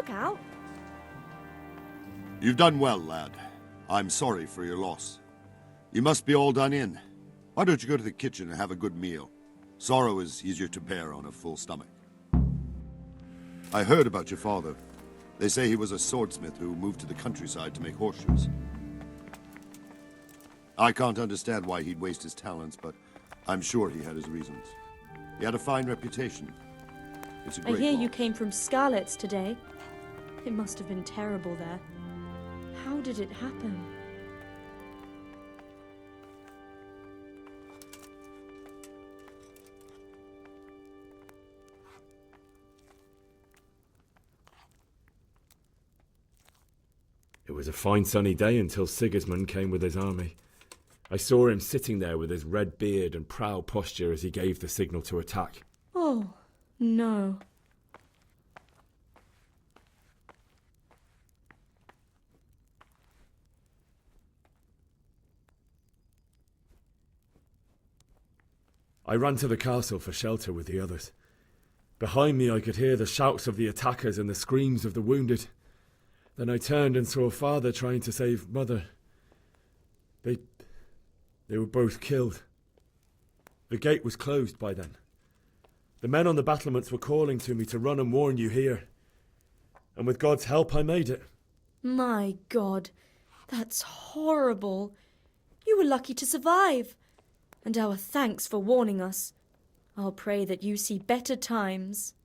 look out. You've done well, lad. I'm sorry for your loss. You must be all done in. Why don't you go to the kitchen and have a good meal? Sorrow is easier to bear on a full stomach. I heard about your father. They say he was a swordsmith who moved to the countryside to make horseshoes. I can't understand why he'd waste his talents, but I'm sure he had his reasons. He had a fine reputation. It's a great I hear loss. you came from Scarlet's today. It must have been terrible there. How did it happen? It was a fine sunny day until Sigismund came with his army. I saw him sitting there with his red beard and proud posture as he gave the signal to attack. Oh, no. I ran to the castle for shelter with the others. Behind me I could hear the shouts of the attackers and the screams of the wounded. Then I turned and saw Father trying to save Mother. They were both killed. The gate was closed by then. The men on the battlements were calling to me to run and warn you here. And with God's help I made it. My God, that's horrible. You were lucky to survive. And our thanks for warning us. I'll pray that you see better times.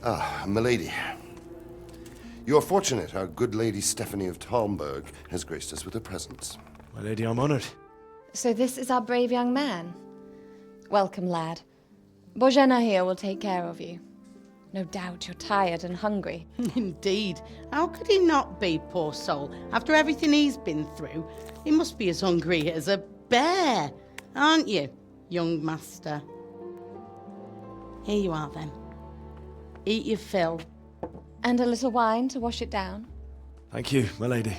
Ah, milady. You are fortunate our good lady Stephanie of Talmberg has graced us with her presence. My lady, I'm honoured. So this is our brave young man. Welcome, lad. Bozhena here will take care of you. No doubt you're tired and hungry. Indeed. How could he not be, poor soul? After everything he's been through, he must be as hungry as a bear, aren't you, young master? Here you are, then. Eat your fill. And a little wine to wash it down. Thank you, my lady.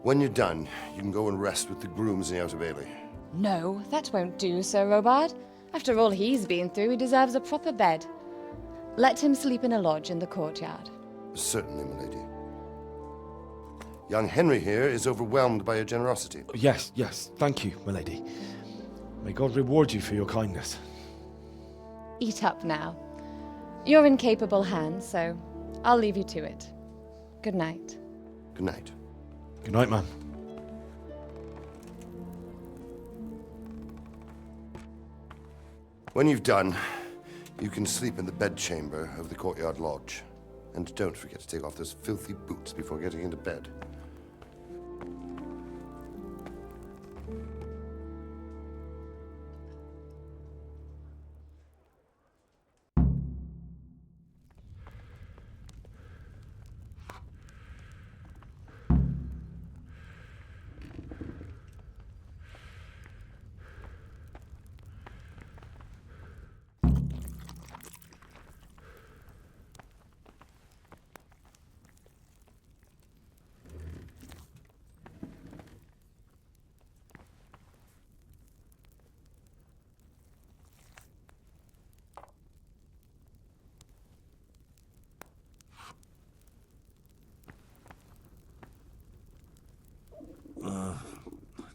When you're done, you can go and rest with the grooms in the Outer Bailey. No, that won't do, Sir Robard. After all he's been through, he deserves a proper bed. Let him sleep in a lodge in the courtyard. Certainly, milady. Young Henry here is overwhelmed by your generosity. Yes, thank you, my lady. May God reward you for your kindness. Eat up now. You're in capable hands, so I'll leave you to it. Good night. Good night. Good night, ma'am. When you've done, you can sleep in the bedchamber of the courtyard lodge. And don't forget to take off those filthy boots before getting into bed.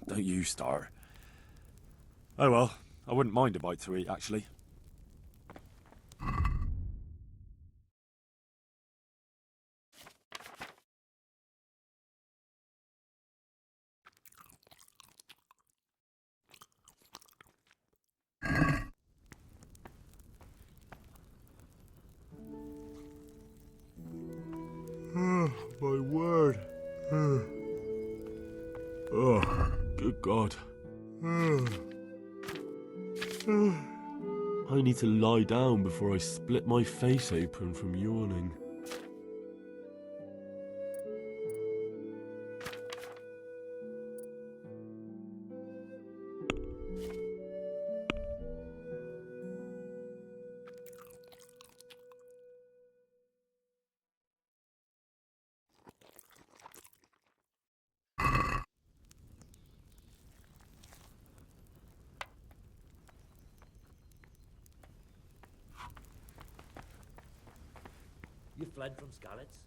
Don't you start. Oh well, I wouldn't mind a bite to eat, actually. My word. Oh, good God. I need to lie down before I split my face open from yawning. fled from Skalitz?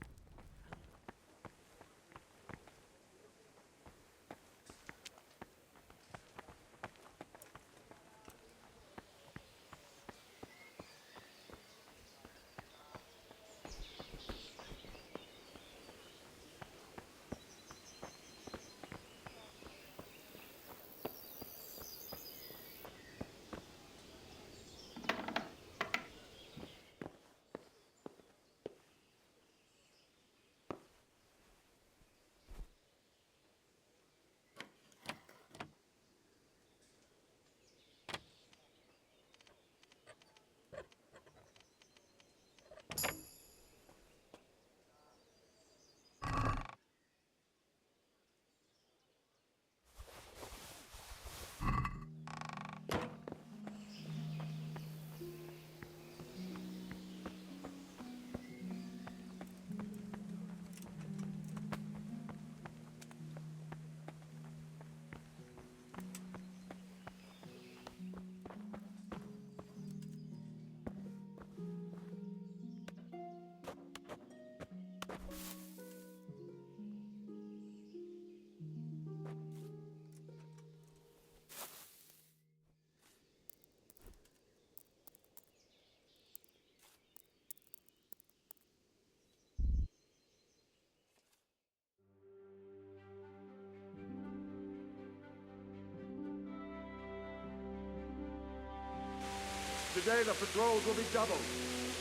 Today the patrols will be doubled.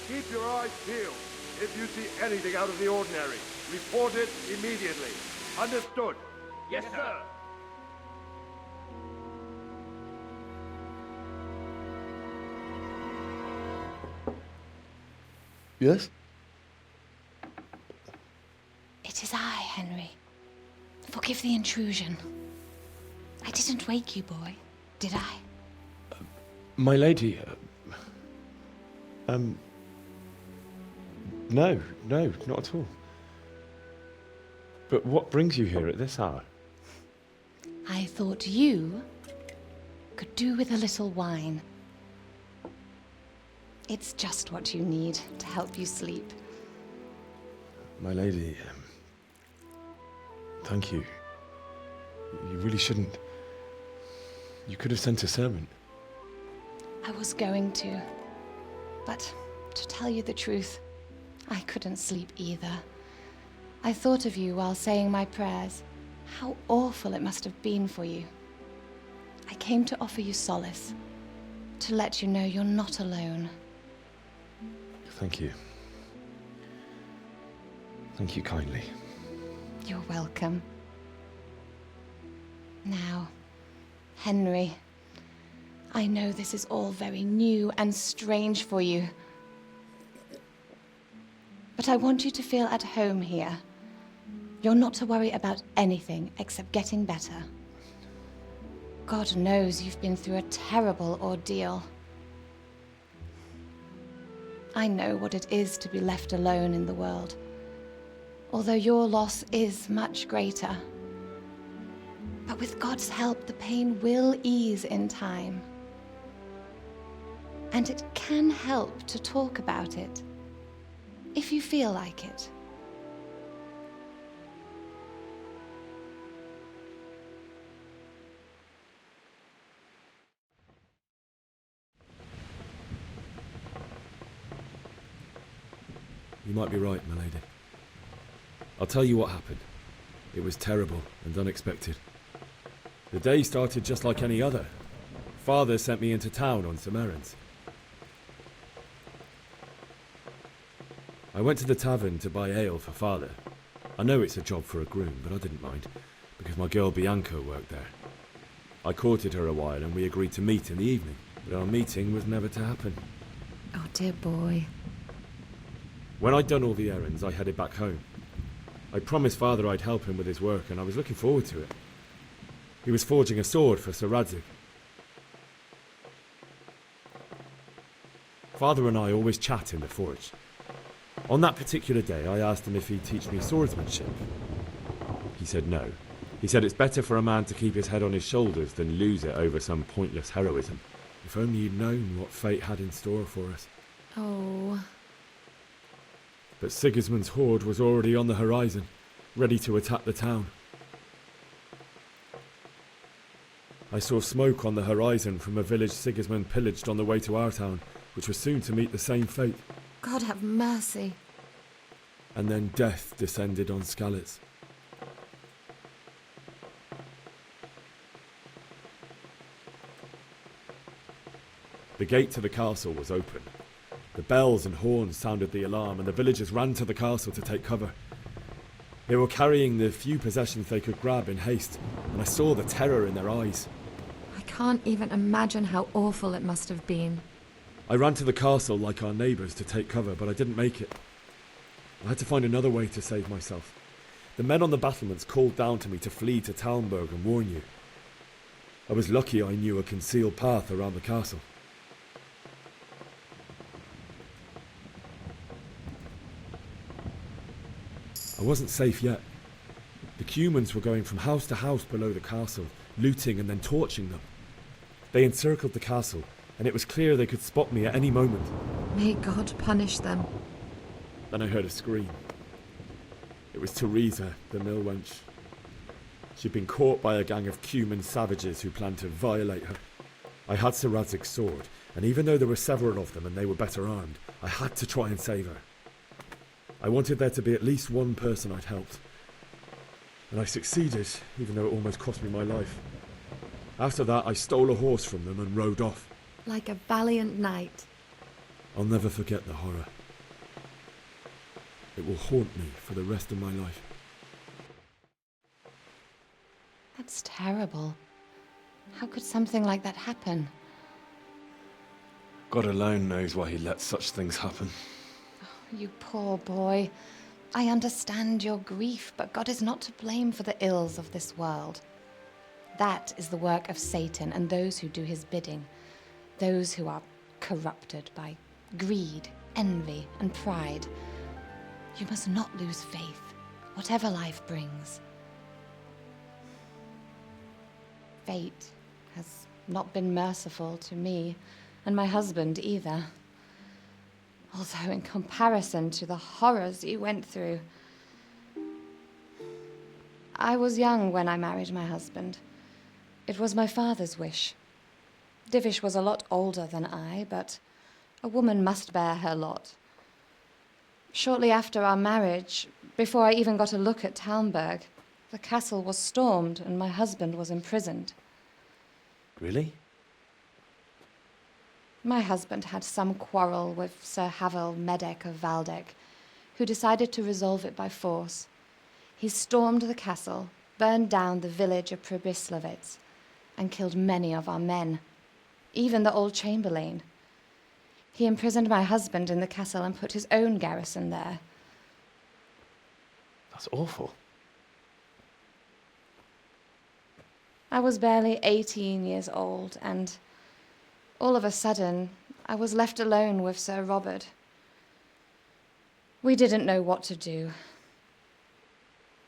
Keep your eyes peeled. If you see anything out of the ordinary, report it immediately. Understood? Yes, sir. Yes? It is I, Henry. Forgive the intrusion. I didn't wake you, boy, did I? My lady, no, not at all. But what brings you here at this hour? I thought you could do with a little wine. It's just what you need to help you sleep. My lady, thank you. You really shouldn't. You could have sent a servant. I was going to. But to tell you the truth, I couldn't sleep either. I thought of you while saying my prayers. How awful it must have been for you. I came to offer you solace, to let you know you're not alone. Thank you. Thank you kindly. You're welcome. Now, Henry, I know this is all very new and strange for you. But I want you to feel at home here. You're not to worry about anything except getting better. God knows you've been through a terrible ordeal. I know what it is to be left alone in the world, although your loss is much greater. But with God's help, the pain will ease in time. And it can help to talk about it, if you feel like it. You might be right, my lady. I'll tell you what happened. It was terrible and unexpected. The day started just like any other. Father sent me into town on some errands. I went to the tavern to buy ale for Father. I know it's a job for a groom, but I didn't mind, because my girl Bianca worked there. I courted her a while and we agreed to meet in the evening, but our meeting was never to happen. Oh, dear boy. When I'd done all the errands, I headed back home. I promised Father I'd help him with his work, and I was looking forward to it. He was forging a sword for Sir Radzig. Father and I always chat in the forge. On that particular day, I asked him if he'd teach me swordsmanship. He said no. He said it's better for a man to keep his head on his shoulders than lose it over some pointless heroism. If only he'd known what fate had in store for us. Oh. but Sigismund's horde was already on the horizon, ready to attack the town. I saw smoke on the horizon from a village Sigismund pillaged on the way to our town, which was soon to meet the same fate. God have mercy. And then death descended on Skalitz. The gate to the castle was open. The bells and horns sounded the alarm, and the villagers ran to the castle to take cover. They were carrying the few possessions they could grab in haste, and I saw the terror in their eyes. I can't even imagine how awful it must have been. I ran to the castle like our neighbours to take cover, but I didn't make it. I had to find another way to save myself. The men on the battlements called down to me to flee to Talmberg and warn you. I was lucky I knew a concealed path around the castle. I wasn't safe yet. The Cumans were going from house to house below the castle, looting and then torching them. They encircled the castle, and it was clear they could spot me at any moment. May God punish them. Then I heard a scream. It was Teresa, the mill wench. She'd been caught by a gang of Cuman savages who planned to violate her. I had Sir Radzig's sword, and even though there were several of them and they were better armed, I had to try and save her. I wanted there to be at least one person I'd helped. And I succeeded, even though it almost cost me my life. After that, I stole a horse from them and rode off. Like a valiant knight. I'll never forget the horror. It will haunt me for the rest of my life. That's terrible. How could something like that happen? God alone knows why he lets such things happen. You poor boy. I understand your grief, but God is not to blame for the ills of this world. That is the work of Satan and those who do his bidding. Those who are corrupted by greed, envy, and pride. You must not lose faith, whatever life brings. Fate has not been merciful to me, and my husband either. Although in comparison to the horrors you went through. I was young when I married my husband. It was my father's wish. Divish was a lot older than I, but a woman must bear her lot. Shortly after our marriage, before I even got a look at Talmberg, the castle was stormed and my husband was imprisoned. Really? My husband had some quarrel with Sir Havel Medek of Valdek, who decided to resolve it by force. He stormed the castle, burned down the village of Pribyslavitz, and killed many of our men, even the old chamberlain. He imprisoned my husband in the castle and put his own garrison there. That's awful. I was barely 18 years old, and all of a sudden, I was left alone with Sir Robert. We didn't know what to do.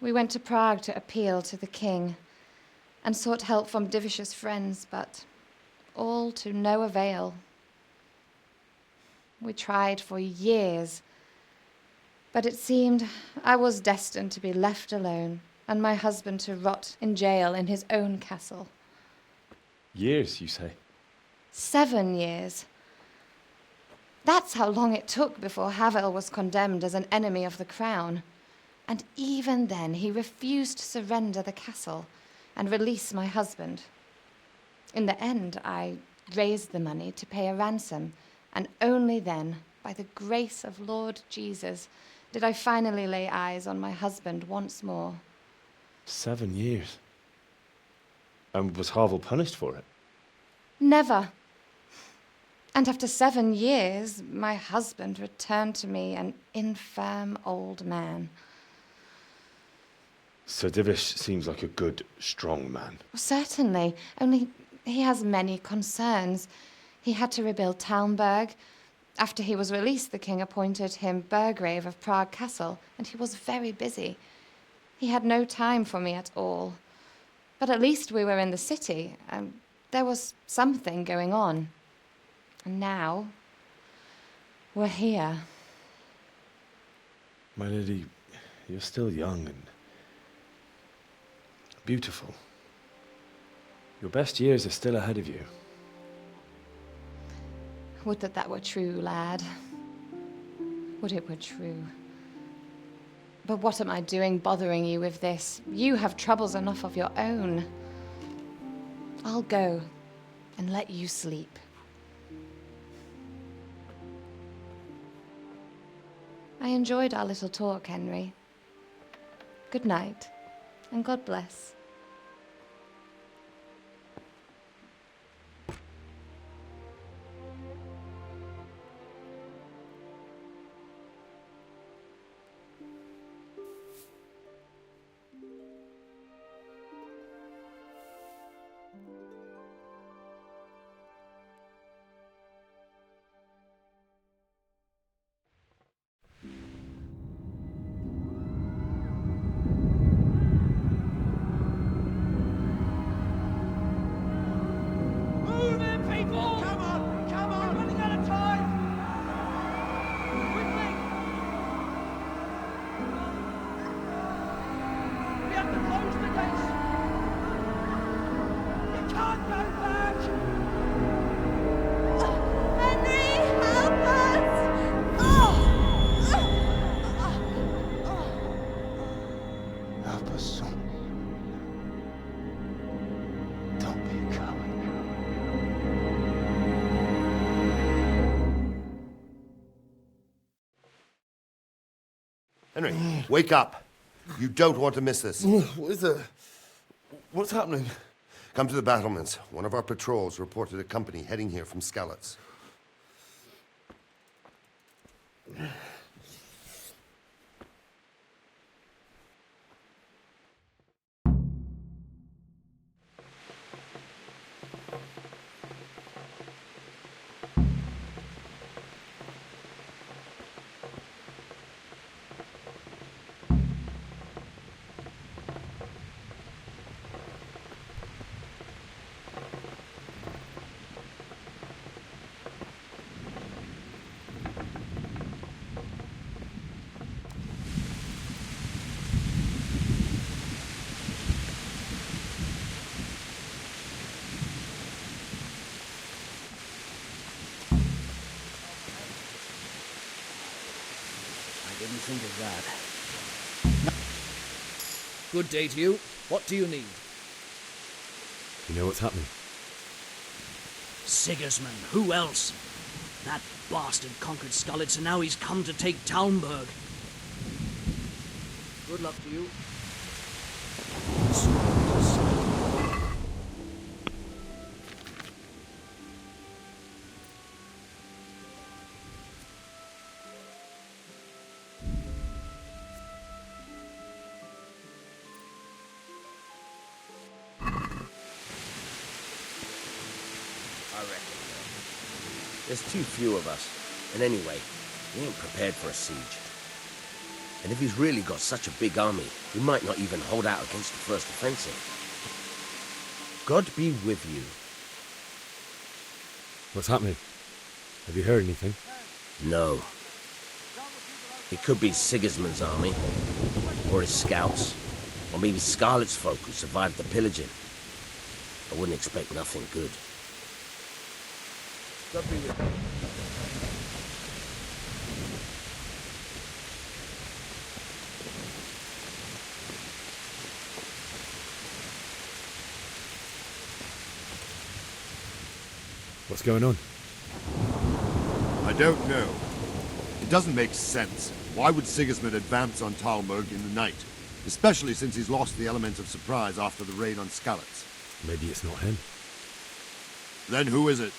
We went to Prague to appeal to the king and sought help from Divish's friends, but all to no avail. We tried for years, but it seemed I was destined to be left alone and my husband to rot in jail in his own castle. Years, you say? 7 years. That's how long it took before Havel was condemned as an enemy of the crown. And even then, he refused to surrender the castle and release my husband. In the end, I raised the money to pay a ransom, and only then, by the grace of Lord Jesus, did I finally lay eyes on my husband once more. 7 years? And was Havel punished for it? Never. And after 7 years, my husband returned to me an infirm old man. Sir Divish seems like a good, strong man. Certainly, only he has many concerns. He had to rebuild Talmberg. After he was released, the king appointed him Burgrave of Prague Castle, and he was very busy. He had no time for me at all. But at least we were in the city, and there was something going on. And now, we're here. My lady, you're still young and beautiful. Your best years are still ahead of you. Would that that were true, lad. Would it were true. But what am I doing bothering you with this? You have troubles enough of your own. I'll go and let you sleep. I enjoyed our little talk, Henry. Good night, and God bless. Help us, son. Don't be a coward. Henry, wake up. You don't want to miss this. What is it? What's happening? Come to the battlements. One of our patrols reported a company heading here from Skalitz. Didn't think of that. Good day to you. What do you need? You know what's happening? Sigismund. Who else? That bastard conquered Skalitz, and now he's come to take Talmberg. Good luck to you. There's too few of us. And anyway, he ain't prepared for a siege. And if he's really got such a big army, he might not even hold out against the first offensive. God be with you. What's happening? Have you heard anything? No. It could be Sigismund's army, or his scouts, or maybe Scarlet's folk who survived the pillaging. I wouldn't expect nothing good. God be with you. What's going on? I don't know. It doesn't make sense. Why would Sigismund advance on Talmberg in the night? Especially since he's lost the element of surprise after the raid on Skalitz. Maybe it's not him. Then who is it?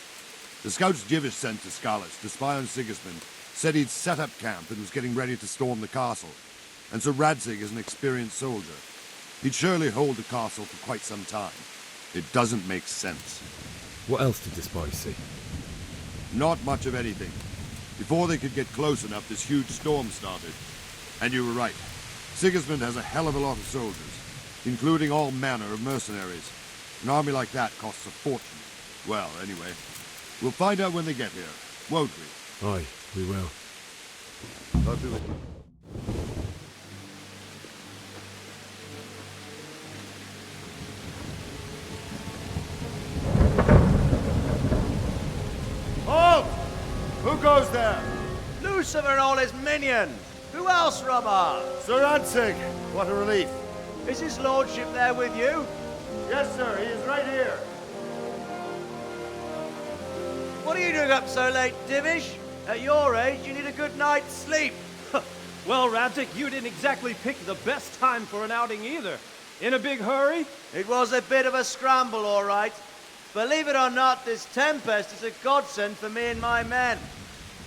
The scouts Jivish sent to Skalitz to spy on Sigismund said he'd set up camp and was getting ready to storm the castle. And so Radzig is an experienced soldier. He'd surely hold the castle for quite some time. It doesn't make sense. What else did the spies see? Not much of anything. Before they could get close enough, this huge storm started. And you were right. Sigismund has a hell of a lot of soldiers, including all manner of mercenaries. An army like that costs a fortune. Well, anyway, we'll find out when they get here, won't we? Aye, we will. God be with you. Lucifer and all his minions. Who else, Robert? Sir Ansig, what a relief. Is his lordship there with you? Yes, sir, he is right here. What are you doing up so late, Divish? At your age, you need a good night's sleep. Well, Radzik, you didn't exactly pick the best time for an outing either. In a big hurry? It was a bit of a scramble, all right. Believe it or not, this tempest is a godsend for me and my men.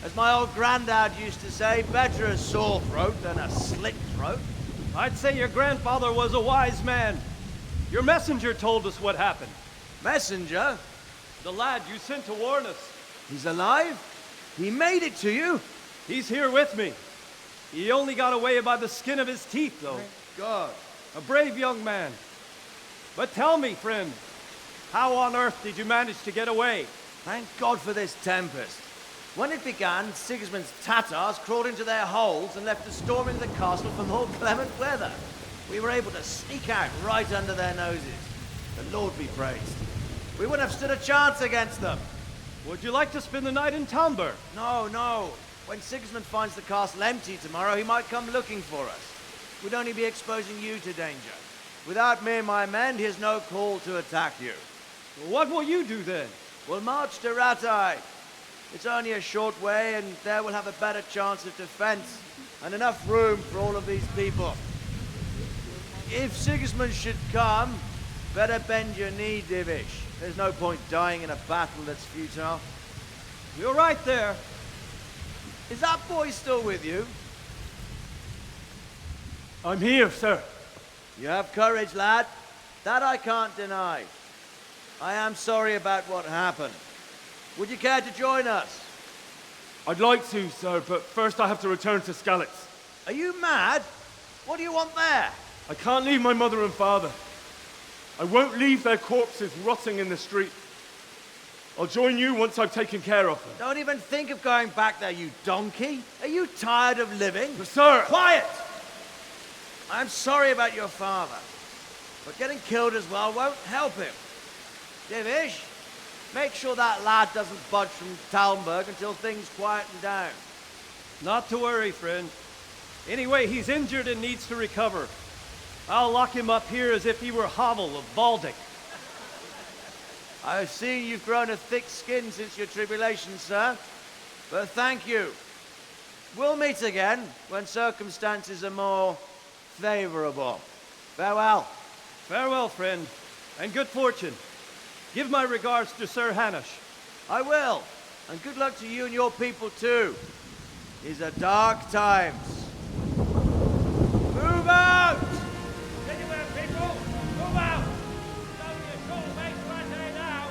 As my old granddad used to say, better a sore throat than a slit throat. I'd say your grandfather was a wise man. Your messenger told us what happened. Messenger? The lad you sent to warn us. He's alive? He made it to you? He's here with me. He only got away by the skin of his teeth, though. Thank God. A brave young man. But tell me, friend, how on earth did you manage to get away? Thank God for this tempest. When it began, Sigismund's Tatars crawled into their holes and left us storming the castle for more clement weather. We were able to sneak out right under their noses. The Lord be praised. We wouldn't have stood a chance against them. Would you like to spend the night in Tamber? No, no. When Sigismund finds the castle empty tomorrow, he might come looking for us. We'd only be exposing you to danger. Without me and my men, he has no call to attack you. What will you do then? We'll march to Ratai. It's only a short way, and there we'll have a better chance of defense and enough room for all of these people. If Sigismund should come, better bend your knee, Divish. There's no point dying in a battle that's futile. You're right there. Is that boy still with you? I'm here, sir. You have courage, lad. That I can't deny. I am sorry about what happened. Would you care to join us? I'd like to, sir, but first I have to return to Skalitz. Are you mad? What do you want there? I can't leave my mother and father. I won't leave their corpses rotting in the street. I'll join you once I've taken care of them. Don't even think of going back there, you donkey. Are you tired of living? But sir! Quiet! I'm sorry about your father, but getting killed as well won't help him. Divish, make sure that lad doesn't budge from Talmberg until things quieten down. Not to worry, friend. Anyway, he's injured and needs to recover. I'll lock him up here as if he were Havel of Baldic. I've seen you've grown a thick skin since your tribulation, sir. But thank you. We'll meet again when circumstances are more favorable. Farewell. Farewell, friend, and good fortune. Give my regards to Sir Hanush. I will. And good luck to you and your people, too. These are dark times. Move out! Anywhere, people! Move out! It's only a short way to Rattay now!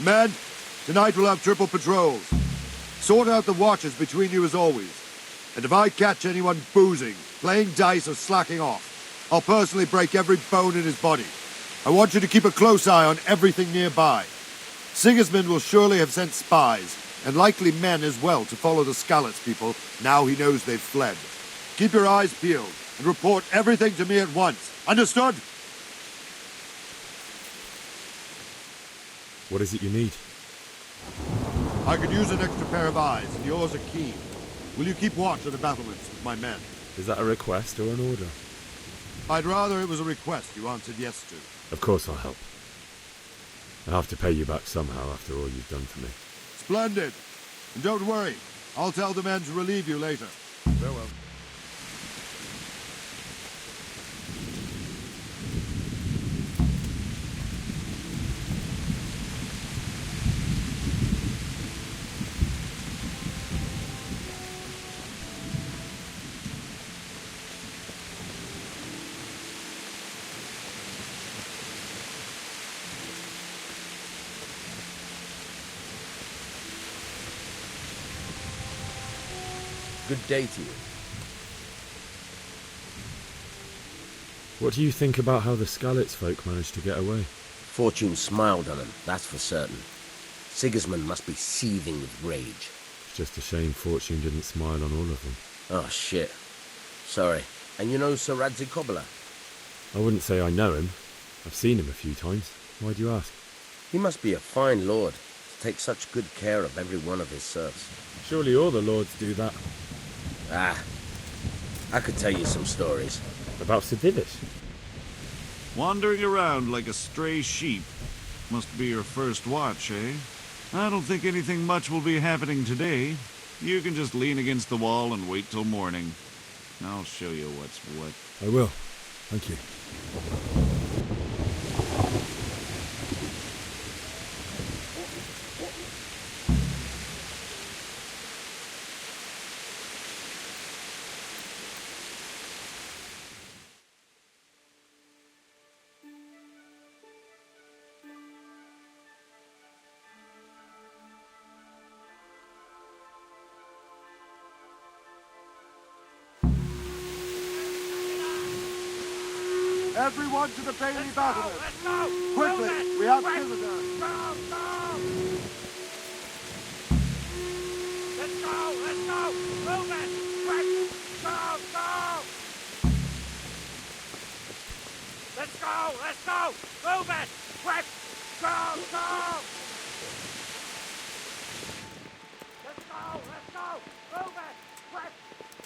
Men, tonight we'll have triple patrols. Sort out the watches between you as always. And if I catch anyone boozing, playing dice or slacking off, I'll personally break every bone in his body. I want you to keep a close eye on everything nearby. Sigismund will surely have sent spies, and likely men as well, to follow the Skalitz people now he knows they've fled. Keep your eyes peeled, and report everything to me at once. Understood? What is it you need? I could use an extra pair of eyes, and yours are keen. Will you keep watch of the battlements with my men? Is that a request or an order? I'd rather it was a request you answered yes to. Of course I'll help. I'll have to pay you back somehow after all you've done for me. Splendid. And don't worry, I'll tell the men to relieve you later. Farewell. Good day to you. What do you think about how the Skalitz folk managed to get away? Fortune smiled on them, that's for certain. Sigismund must be seething with rage. It's just a shame Fortune didn't smile on all of them. Oh, shit. Sorry. And you know Sir Radzik Cobbler? I wouldn't say I know him. I've seen him a few times. Why do you ask? He must be a fine lord to take such good care of every one of his serfs. Surely all the lords do that. Ah, I could tell you some stories. About Sir Divish? Wandering around like a stray sheep. Must be your first watch, eh? I don't think anything much will be happening today. You can just lean against the wall and wait till morning. I'll show you what's what. I will. Thank you. Everyone to the Bailey Battle! Quickly, we have visitors! Let's go! Move it! Quick! Go! Let's go! Move it! Quick! Go! Let's go! Move it! Quick!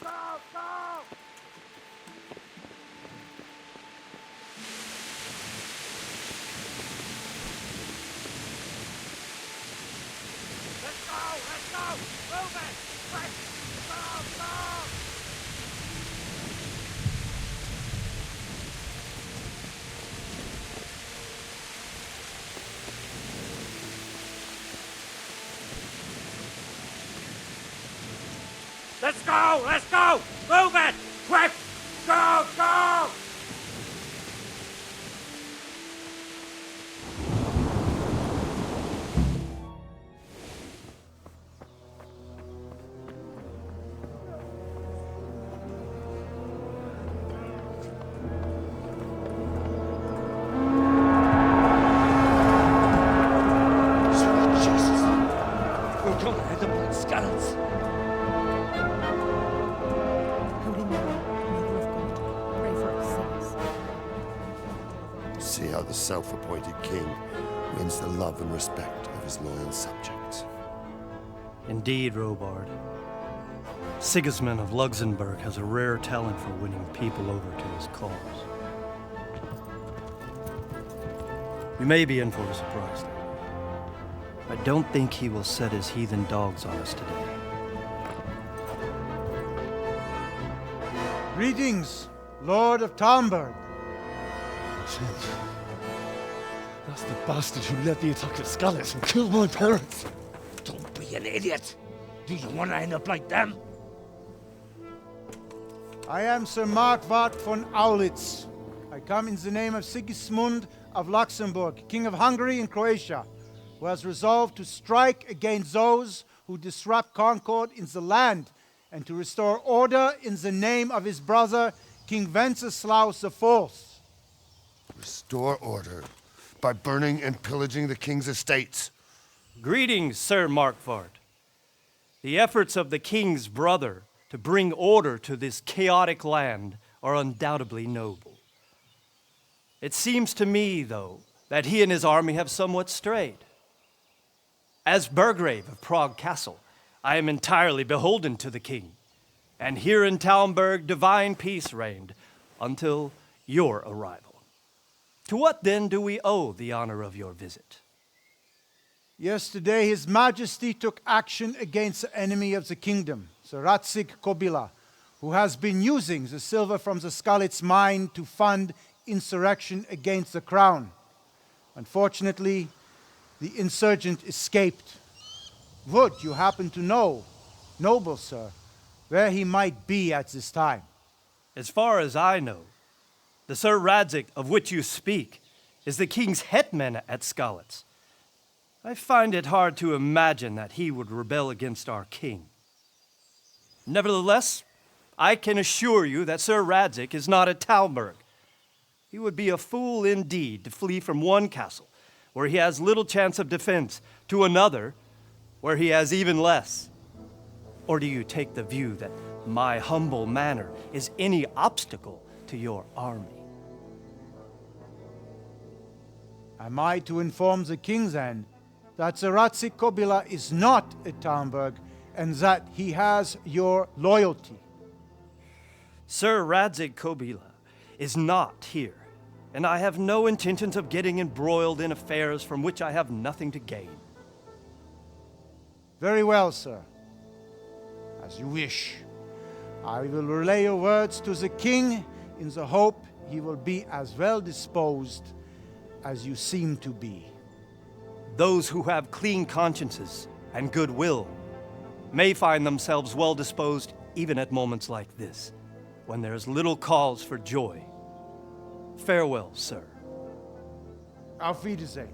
Go! Let's go! Move it! Quick! Go! Let's go! Move it! Quick! Go! See how the self-appointed king wins the love and respect of his loyal subjects. Indeed, Robard. Sigismund of Luxembourg has a rare talent for winning people over to his cause. We may be in for a surprise, though. I don't think he will set his heathen dogs on us today. Greetings, Lord of Talmberg. That's the bastard who led the attack at Scarlet and killed my parents. Don't be an idiot. Do you want to end up like them? I am Sir Markwart von Aulitz. I come in the name of Sigismund of Luxembourg, King of Hungary and Croatia, who has resolved to strike against those who disrupt concord in the land and to restore order in the name of his brother, King Wenceslaus IV. Restore order by burning and pillaging the king's estates. Greetings, Sir Markwart. The efforts of the king's brother to bring order to this chaotic land are undoubtedly noble. It seems to me, though, that he and his army have somewhat strayed. As Burgrave of Prague Castle, I am entirely beholden to the king, and here in Talmberg divine peace reigned until your arrival. To what then do we owe the honor of your visit? Yesterday, His Majesty took action against the enemy of the kingdom, Sir Radzik Cobbler, who has been using the silver from the Skalitz mine to fund insurrection against the crown. Unfortunately, the insurgent escaped. Would you happen to know, noble sir, where he might be at this time? As far as I know, the Sir Radzik of which you speak is the king's hetman at Skalitz. I find it hard to imagine that he would rebel against our king. Nevertheless, I can assure you that Sir Radzik is not at Talmberg. He would be a fool indeed to flee from one castle, where he has little chance of defense, to another, where he has even less. Or do you take the view that my humble manner is any obstacle to your army? Am I to inform the king then that the Ratzik Kobila is not at Talmberg and that he has your loyalty? Sir Radzig Kobila is not here, and I have no intentions of getting embroiled in affairs from which I have nothing to gain. Very well, sir. As you wish. I will relay your words to the king in the hope he will be as well disposed as you seem to be. Those who have clean consciences and goodwill may find themselves well disposed even at moments like this, when there is little cause for joy. Farewell, sir. Auf Wiedersehen.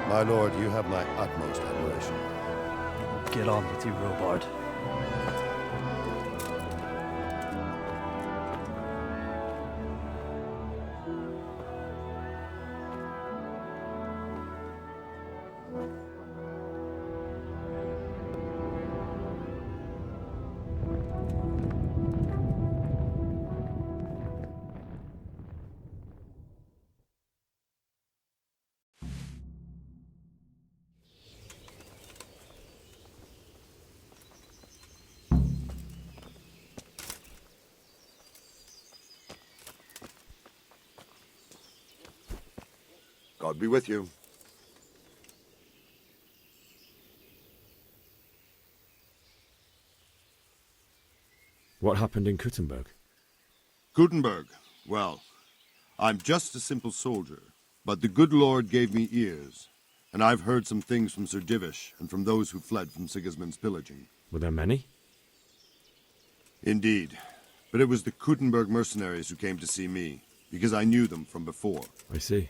My lord, you have my utmost admiration. Get on with you, Robard. God be with you. What happened in Kuttenberg? Gutenberg. Well, I'm just a simple soldier, but the good Lord gave me ears, and I've heard some things from Sir Divish and from those who fled from Sigismund's pillaging. Were there many? Indeed, but it was the Kuttenberg mercenaries who came to see me, because I knew them from before. I see.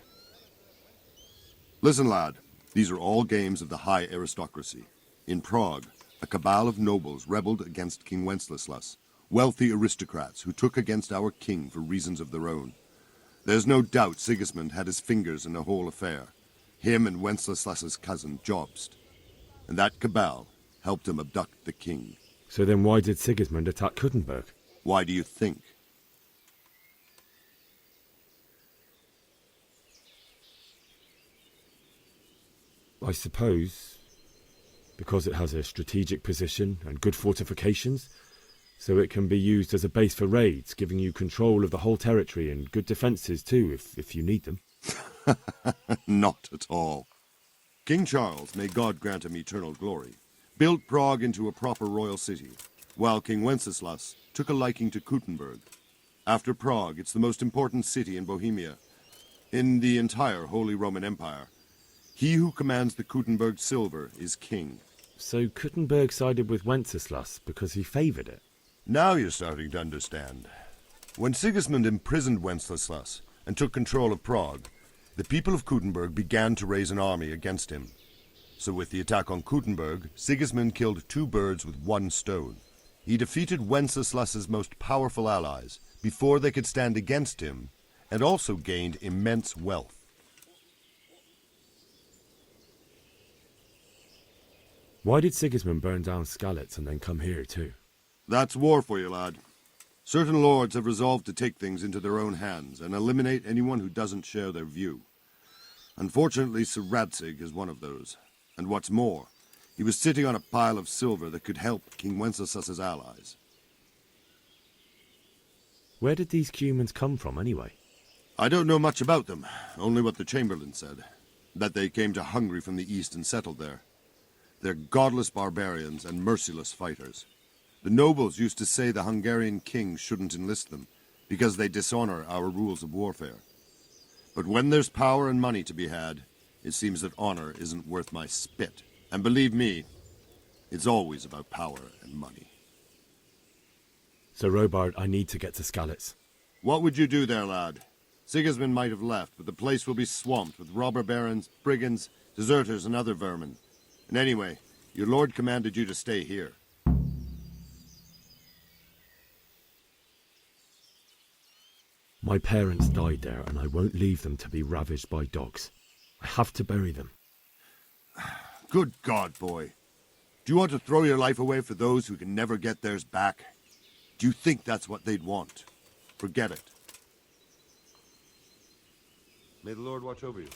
Listen, lad, these are all games of the high aristocracy. In Prague, a cabal of nobles rebelled against King Wenceslas, wealthy aristocrats who took against our king for reasons of their own. There's no doubt Sigismund had his fingers in the whole affair, him and Wenceslas's cousin Jobst. And that cabal helped him abduct the king. So then why did Sigismund attack Kuttenberg? Why do you think? I suppose because it has a strategic position and good fortifications, so it can be used as a base for raids, giving you control of the whole territory and good defences too, if you need them. Not at all. King Charles, may God grant him eternal glory, built Prague into a proper royal city, while King Wenceslas took a liking to Kuttenberg. After Prague, it's the most important city in Bohemia, in the entire Holy Roman Empire. He who commands the Kuttenberg silver is king. So Kuttenberg sided with Wenceslas because he favoured it? Now you're starting to understand. When Sigismund imprisoned Wenceslas and took control of Prague, the people of Kuttenberg began to raise an army against him. So with the attack on Kuttenberg, Sigismund killed two birds with one stone. He defeated Wenceslas's most powerful allies before they could stand against him, and also gained immense wealth. Why did Sigismund burn down Skalitz and then come here too? That's war for you, lad. Certain lords have resolved to take things into their own hands and eliminate anyone who doesn't share their view. Unfortunately, Sir Radzig is one of those. And what's more, he was sitting on a pile of silver that could help King Wenceslas's allies. Where did these Cumans come from anyway? I don't know much about them, only what the Chamberlain said. That they came to Hungary from the east and settled there. They're godless barbarians and merciless fighters. The nobles used to say the Hungarian king shouldn't enlist them, because they dishonor our rules of warfare. But when there's power and money to be had, it seems that honor isn't worth my spit. And believe me, it's always about power and money. Sir Robard, I need to get to Skalitz. What would you do there, lad? Sigismund might have left, but the place will be swamped with robber barons, brigands, deserters, and other vermin. And anyway, your lord commanded you to stay here. My parents died there, and I won't leave them to be ravaged by dogs. I have to bury them. Good God, boy. Do you want to throw your life away for those who can never get theirs back? Do you think that's what they'd want? Forget it. May the Lord watch over you.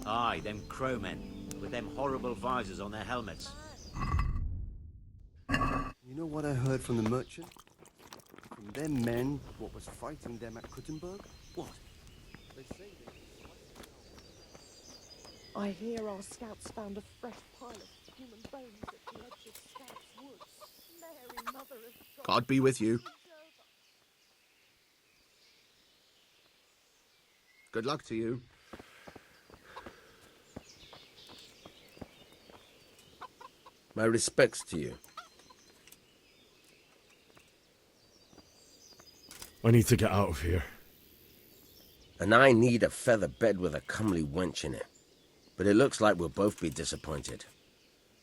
Aye, them crowmen, with them horrible visors on their helmets. You know what I heard from the merchant? From them men, what was fighting them at Kuttenberg? What? They say I hear our scouts found a fresh pile of human bones at the edge of Scouts Woods. Mary, Mother of God. God be with you. Good luck to you. My respects to you. I need to get out of here. And I need a feather bed with a comely wench in it. But it looks like we'll both be disappointed.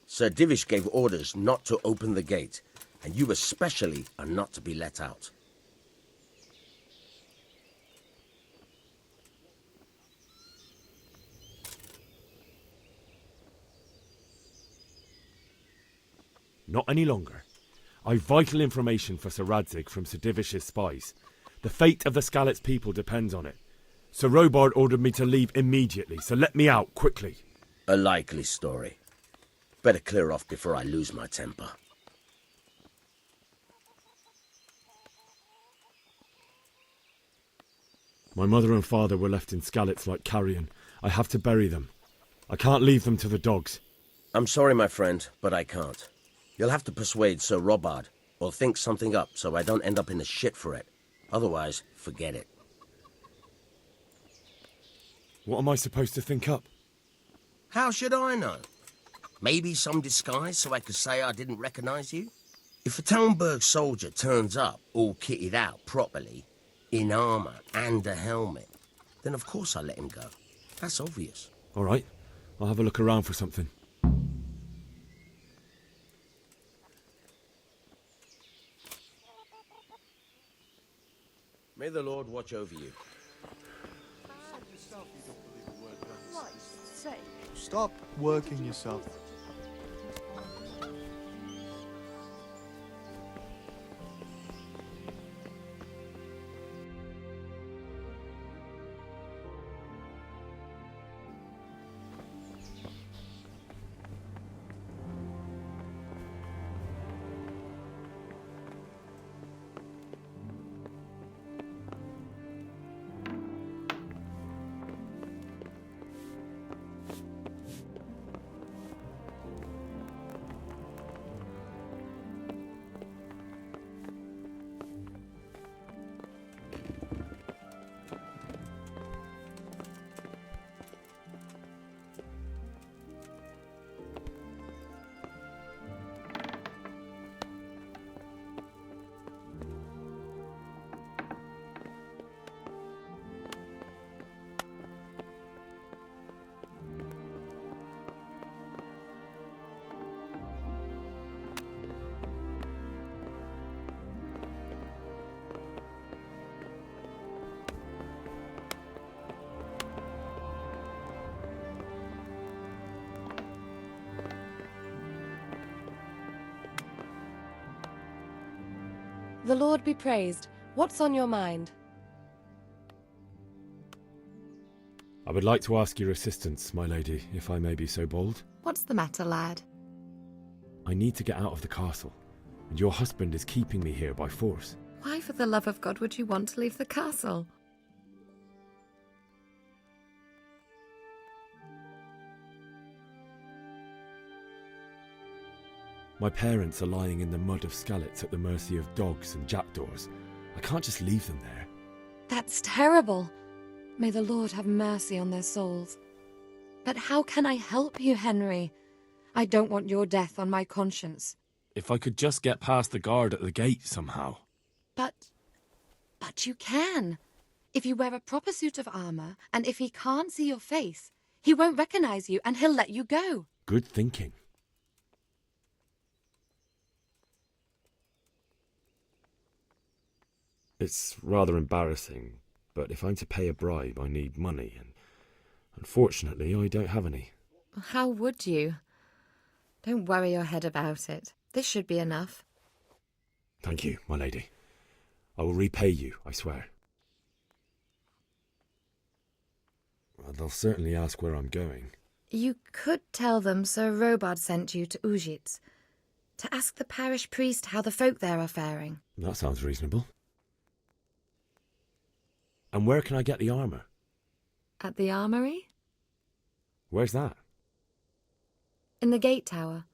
Sir Divish gave orders not to open the gate, and you especially are not to be let out. Not any longer. I've vital information for Sir Radzig from Sir Divish's spies. The fate of the Skalitz people depends on it. Sir Robard ordered me to leave immediately, so let me out, quickly. A likely story. Better clear off before I lose my temper. My mother and father were left in Skalitz like carrion. I have to bury them. I can't leave them to the dogs. I'm sorry, my friend, but I can't. You'll have to persuade Sir Robard, or think something up so I don't end up in the shit for it. Otherwise, forget it. What am I supposed to think up? How should I know? Maybe some disguise so I could say I didn't recognize you? If a Talmberg soldier turns up, all kitted out properly, in armor and a helmet, then of course I'll let him go. That's obvious. All right, I'll have a look around for something. May the Lord watch over you. Stop working yourself. The Lord be praised. What's on your mind? I would like to ask your assistance, my lady, if I may be so bold. What's the matter, lad? I need to get out of the castle, and your husband is keeping me here by force. Why, for the love of God, would you want to leave the castle? My parents are lying in the mud of Skalitz at the mercy of dogs and jackdaws. I can't just leave them there. That's terrible. May the Lord have mercy on their souls. But how can I help you, Henry? I don't want your death on my conscience. If I could just get past the guard at the gate somehow. But you can. If you wear a proper suit of armor, and if he can't see your face, he won't recognize you and he'll let you go. Good thinking. It's rather embarrassing, but if I'm to pay a bribe, I need money, and unfortunately, I don't have any. How would you? Don't worry your head about it. This should be enough. Thank you, my lady. I will repay you, I swear. Well, they'll certainly ask where I'm going. You could tell them Sir Robard sent you to Ujitz, to ask the parish priest how the folk there are faring. That sounds reasonable. And where can I get the armour? At the armory? Where's that? In the gate tower.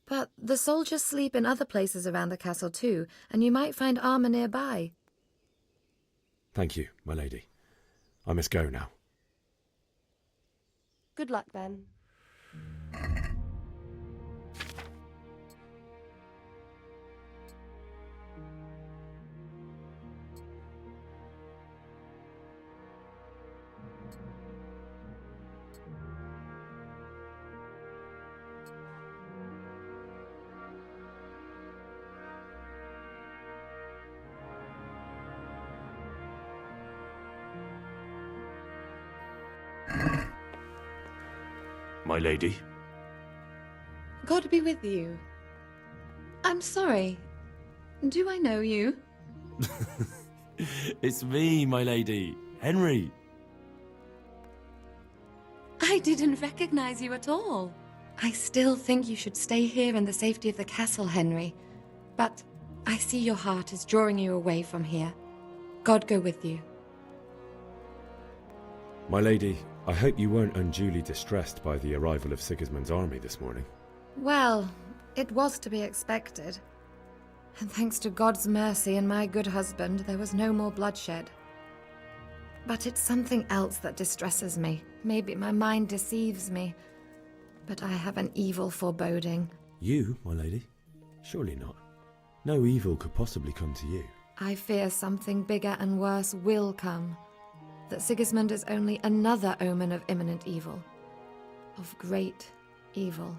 But the soldiers sleep in other places around the castle too, and you might find armour nearby. Thank you, my lady. I must go now. Good luck, then. My lady? God be with you. I'm sorry. Do I know you? It's me, my lady. Henry. I didn't recognize you at all. I still think you should stay here in the safety of the castle, Henry. But I see your heart is drawing you away from here. God go with you. My lady, I hope you weren't unduly distressed by the arrival of Sigismund's army this morning. Well, it was to be expected. And thanks to God's mercy and my good husband, there was no more bloodshed. But it's something else that distresses me. Maybe my mind deceives me. But I have an evil foreboding. You, my lady? Surely not. No evil could possibly come to you. I fear something bigger and worse will come. That Sigismund is only another omen of imminent evil. Of great evil.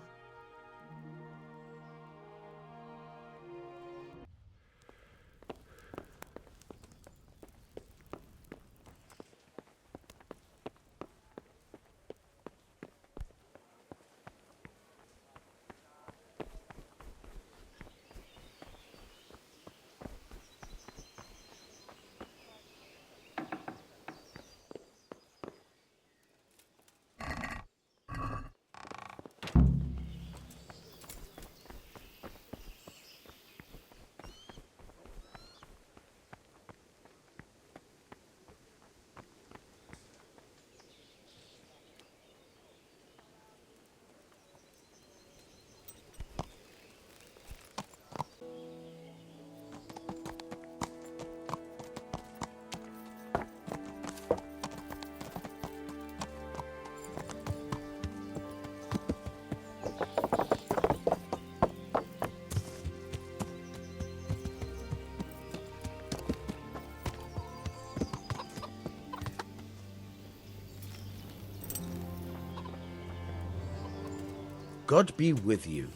God be with you.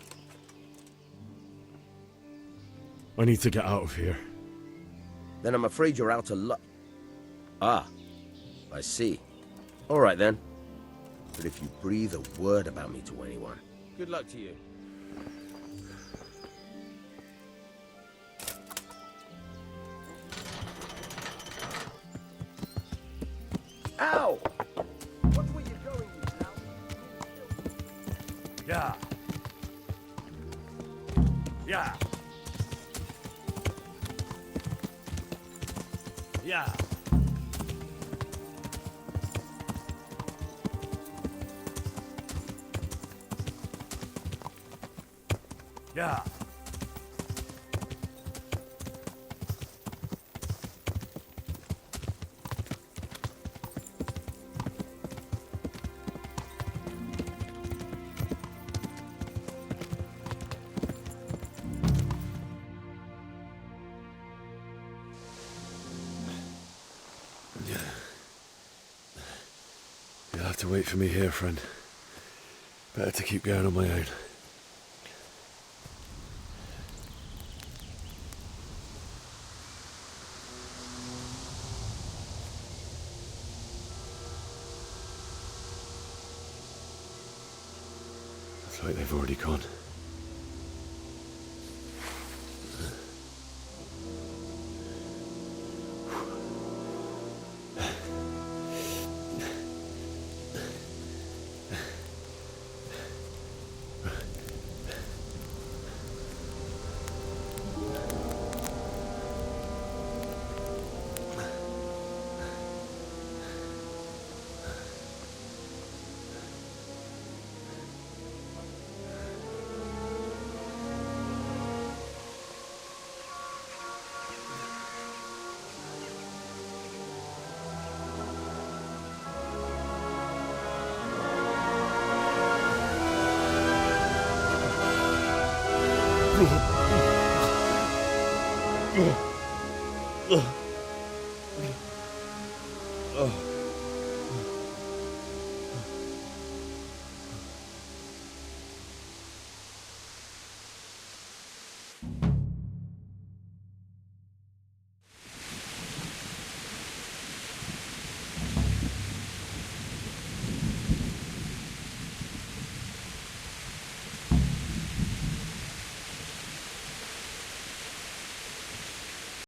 I need to get out of here. Then I'm afraid you're out of luck. Ah, I see. All right then. But if you breathe a word about me to anyone, good luck to you. Ow! Yeah. Yeah. Yeah. Yeah. You'll have to wait for me here, friend. Better to keep going on my own. Looks like they've already gone. Oh.